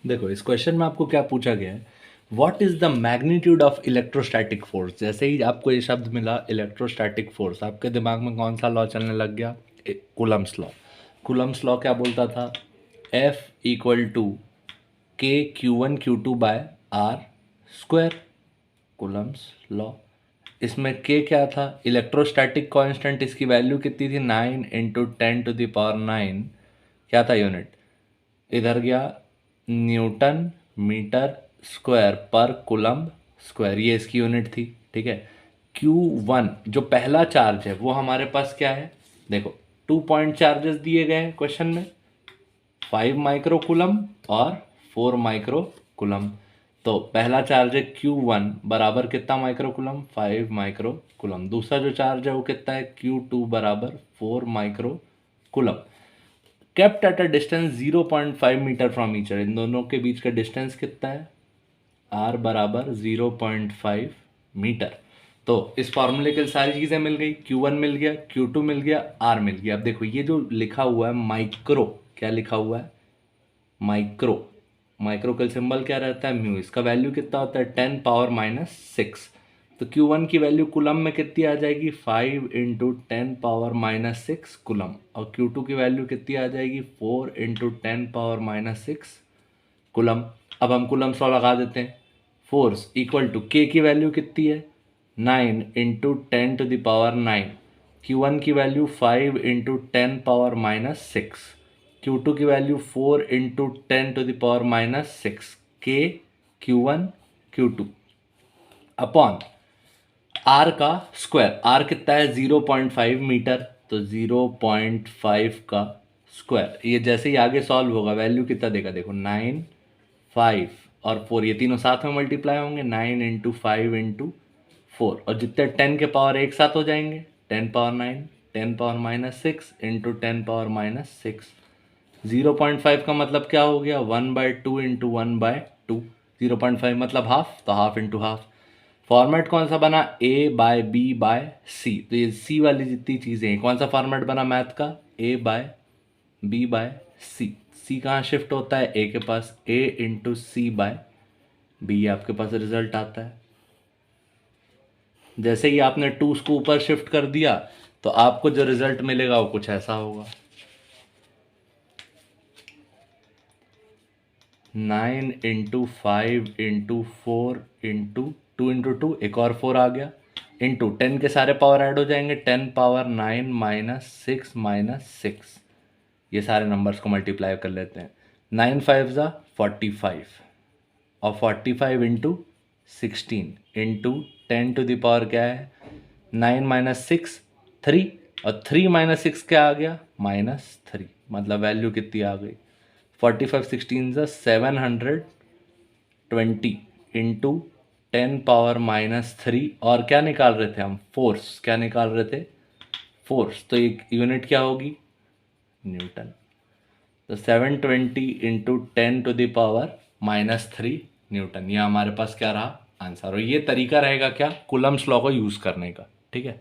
देखो इस क्वेश्चन में आपको क्या पूछा गया है, what is the magnitude of electrostatic force. जैसे ही आपको ये शब्द मिला इलेक्ट्रोस्टैटिक फोर्स, आपके दिमाग में कौन सा लॉ चलने लग गया, कूलम्स लॉ। कूलम्स लॉ क्या बोलता था, F इक्वल टू के Q1 Q2/R²। कूलम्स लॉ, इसमें के क्या था, इलेक्ट्रोस्टैटिक कांस्टेंट, इसकी वैल्यू कितनी थी 9 × 10⁹ क्या था यूनिट, इधर गया न्यूटन मीटर स्क्वायर पर कुलम्ब स्क्वायर, ये इसकी यूनिट थी। ठीक है, Q1 जो पहला चार्ज है वो हमारे पास क्या है, देखो 2 पॉइंट चार्जेस दिए गए हैं क्वेश्चन में, 5 माइक्रो कुलम और 4 माइक्रो कुलम। तो पहला चार्ज है Q1 बराबर कितना माइक्रो कुलम, 5 माइक्रो कुलम। दूसरा जो चार्ज है वो कितना है, Q2 बराबर 4 micro coulomb. Kept at a distance 0.5 metre from each other, इन दोनों के बीच का डिस्टेंस कितना है, r बराबर 0.5 मीटर। तो इस फॉर्मूले के सारी चीज़ें मिल गई, Q1 मिल गया, Q2 मिल गया, R मिल गया। अब देखो ये जो लिखा हुआ है माइक्रो, क्या लिखा हुआ है माइक्रो, माइक्रो का सिंबल क्या रहता है म्यू, इसका वैल्यू कितना होता है 10⁻⁻⁶। तो Q1 की वैल्यू कुलम में कितनी आ जाएगी 5 × 10⁻⁻⁶ कुलम, और Q2 की वैल्यू कितनी आ जाएगी 4 × 10⁻⁻⁶ कुलम। अब हम कुलम सॉ लगा देते हैं, फोर्स इक्वल टू के की वैल्यू कितनी है 9 × 10⁹ Q1 की वैल्यू 5 × 10⁻⁻⁶, Q2 की वैल्यू 4 × 10⁻⁻⁶, के Q1 Q2 अपॉन R का स्क्वायर, R कितना है 0.5 मीटर, तो 0.5 का स्क्वायर। ये जैसे ही आगे सॉल्व होगा वैल्यू कितना देगा, देखो 9, 5 और 4, ये तीनों साथ में मल्टीप्लाई होंगे, 9 × 5 × 4, और जितने 10 के पावर एक साथ हो जाएंगे 10⁻9 10⁻⁻⁶ × 10⁻⁻⁶। 0.5 का मतलब क्या हो गया 1/2 × 1/2, 0.5 मतलब हाफ, तो हाफ इंटू हाफ। फॉर्मेट कौन सा बना, A/B/C, तो ये C वाली जितनी चीज़ें हैं, कौन सा फॉर्मेट बना मैथ का, A/B/C। C कहाँ शिफ्ट होता है A के पास, A × C/B, आपके पास रिजल्ट आता है। जैसे ही आपने 2 को ऊपर शिफ्ट कर दिया तो आपको जो रिजल्ट मिलेगा वो कुछ ऐसा होगा, 9 × 5 × 4 × 2 × 2, एक और 4 आ गया, इंटू 10 के सारे पावर ऐड हो जाएंगे, 10⁻9 - 6 ये सारे नंबर्स को मल्टीप्लाई कर लेते हैं, 9 5 ज़ा 45 और 45 × 16 इंटू 10⁻, क्या है 9 - 6 3, और 3 - 6 क्या आ गया -3, मतलब वैल्यू कितनी आ गई 45 16 ज़ा 720 इंटू 10⁻⁻3, और क्या निकाल रहे थे हम, फोर्स, क्या निकाल रहे थे फोर्स, तो ये यूनिट क्या होगी न्यूटन। तो 720 इंटू 10⁻³ न्यूटन, ये हमारे पास क्या रहा आंसर। और ये तरीका रहेगा क्या, कूलम्स लॉ को यूज़ करने का, ठीक है।